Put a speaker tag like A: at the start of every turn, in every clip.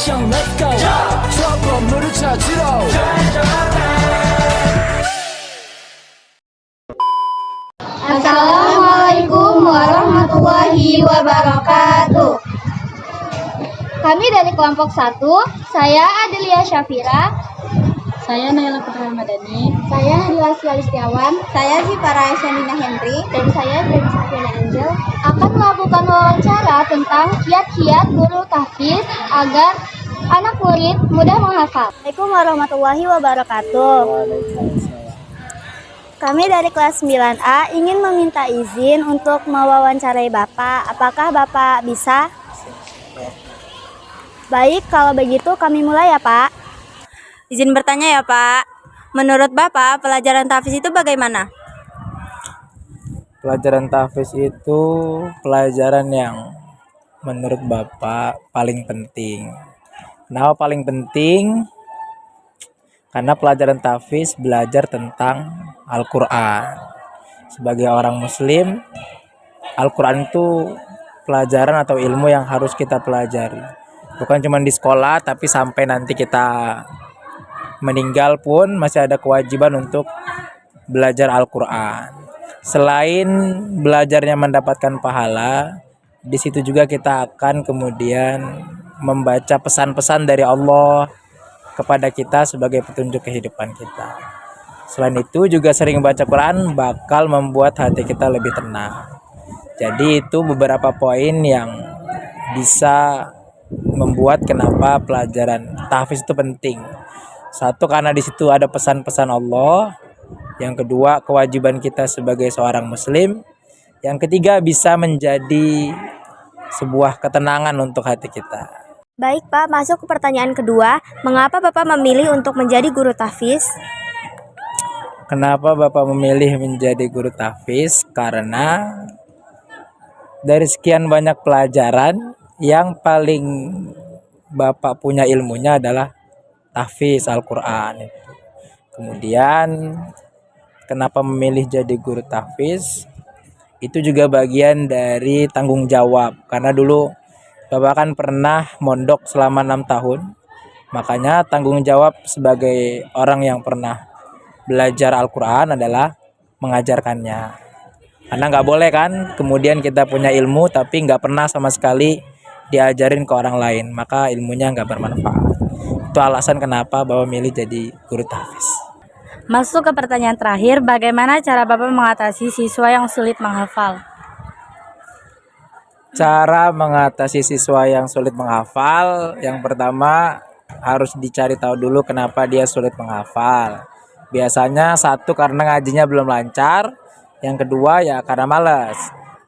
A: 액션 let's go 저 건물을 찾으러
B: Assalamualaikum warahmatullahi wabarakatuh. Kami dari kelompok 1, saya Adelia Syafira.
C: Saya Naila Putra Ramadhani.
B: Saya Nadila Setiawan.
D: Saya Zipara Aisyandina Henry.
B: Dan saya Dewi Safiana Angel akan melakukan wawancara tentang kiat-kiat guru tahfiz agar anak murid mudah menghafal.
D: Assalamualaikum warahmatullahi wabarakatuh. Kami dari kelas 9A ingin meminta izin untuk mewawancarai Bapak. Apakah Bapak bisa? Baik, kalau begitu kami mulai ya Pak. Izin bertanya ya Pak. Menurut Bapak, pelajaran tahfiz itu bagaimana?
E: Pelajaran tahfiz itu pelajaran yang menurut Bapak paling penting. Kenapa paling penting? Karena pelajaran tahfiz belajar tentang Al-Quran. Sebagai orang Muslim, Al-Quran itu pelajaran atau ilmu yang harus kita pelajari. Bukan cuma di sekolah, tapi sampai nanti kita meninggal pun masih ada kewajiban untuk belajar Al-Quran. Selain belajarnya mendapatkan pahala, di situ juga kita akan kemudian membaca pesan-pesan dari Allah kepada kita sebagai petunjuk kehidupan kita. Selain itu juga sering baca Quran bakal membuat hati kita lebih tenang. Jadi itu beberapa poin yang bisa membuat kenapa pelajaran tahfiz itu penting. Satu, karena di situ ada pesan-pesan Allah. Yang kedua, kewajiban kita sebagai seorang Muslim. Yang ketiga, bisa menjadi sebuah ketenangan untuk hati kita.
D: Baik Pak, masuk ke pertanyaan kedua. Mengapa Bapak memilih untuk menjadi guru tahfiz?
E: Kenapa Bapak memilih menjadi guru tahfiz? Karena dari sekian banyak pelajaran, yang paling Bapak punya ilmunya adalah tahfiz Al-Quran. Kemudian kenapa memilih jadi guru tahfiz? Itu juga bagian dari tanggung jawab. Karena dulu Bapak kan pernah mondok selama 6 tahun. Makanya tanggung jawab sebagai orang yang pernah belajar Al-Quran adalah mengajarkannya. Karena nggak boleh kan kemudian kita punya ilmu tapi nggak pernah sama sekali diajarin ke orang lain. Maka ilmunya nggak bermanfaat. Itu alasan kenapa Bapak milih jadi guru tahfiz.
C: Masuk ke pertanyaan terakhir, bagaimana cara Bapak mengatasi siswa yang sulit menghafal?
E: Cara mengatasi siswa yang sulit menghafal, yang pertama harus dicari tahu dulu kenapa dia sulit menghafal. Biasanya satu, karena ngajinya belum lancar. Yang kedua ya karena malas.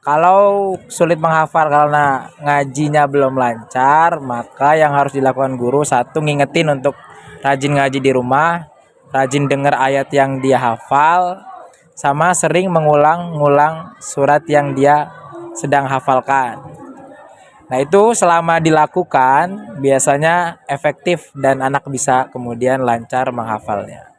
E: Kalau sulit menghafal karena ngajinya belum lancar, maka yang harus dilakukan guru, satu, ngingetin untuk rajin ngaji di rumah, rajin dengar ayat yang dia hafal, sama sering mengulang-ngulang surat yang dia sedang hafalkan. Nah itu selama dilakukan biasanya efektif dan anak bisa kemudian lancar menghafalnya.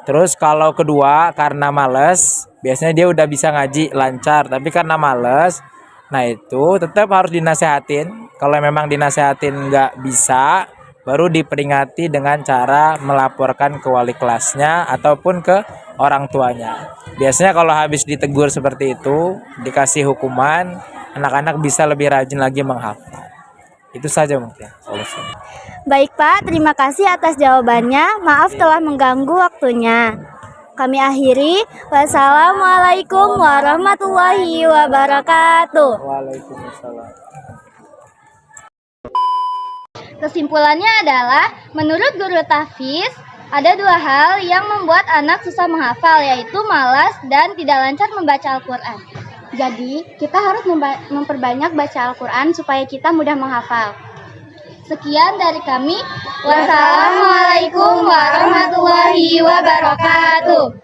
E: Terus kalau kedua, karena males, biasanya dia udah bisa ngaji lancar, tapi karena males, nah itu tetap harus dinasehatin. Kalau memang dinasehatin nggak bisa, baru diperingati dengan cara melaporkan ke wali kelasnya ataupun ke orang tuanya. Biasanya kalau habis ditegur seperti itu, dikasih hukuman, anak-anak bisa lebih rajin lagi menghafal. Itu saja mungkin solusinya.
D: Baik Pak, terima kasih atas jawabannya. Maaf telah mengganggu waktunya. Kami akhiri. Wassalamualaikum warahmatullahi wabarakatuh.
E: Waalaikumsalam.
B: Kesimpulannya adalah, menurut guru tahfiz, ada dua hal yang membuat anak susah menghafal, yaitu malas dan tidak lancar membaca Al-Quran. Jadi, kita harus memperbanyak baca Al-Quran supaya kita mudah menghafal. Sekian dari kami. Wassalamualaikum warahmatullahi wabarakatuh.